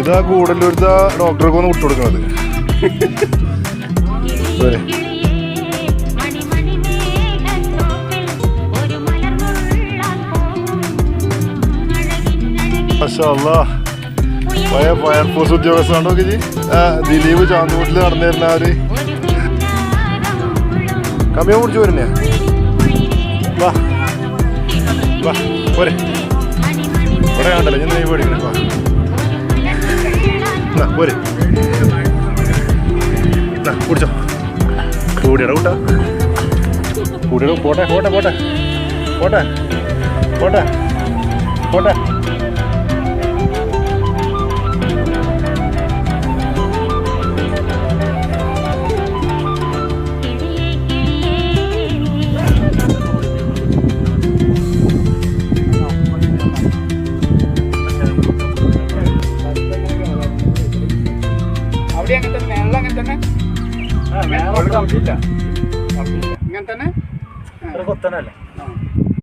ഇതാ കൂടുതലൊരുത്ത ഡോക്ടർക്ക് ഒന്ന് വിട്ടുകൊടുക്കണത്. പഴയ ഫയർഫോഴ്സ് ഉദ്യോഗസ്ഥനാണോ ജി? ദിലീപ് ചാന്തൂട്ടിൽ നടന്നിരുന്ന അവര് കമ്മിയോ കുടിച്ചു വരുന്നേ. വാ വാ പോരെ, ഇവിടെ കണ്ടല്ലോ ഞാൻ നെയ്യ് പേടിക്കണേ. വാ പോരെ, കുടിച്ചോ. കൂടിയട കൂട്ടാ, കൂടിയട. പോട്ടെ പോട്ടെ പോട്ടെ പോട്ടെ പോട്ടെ പോട്ടെ. ഇങ്ങനെ തന്നെ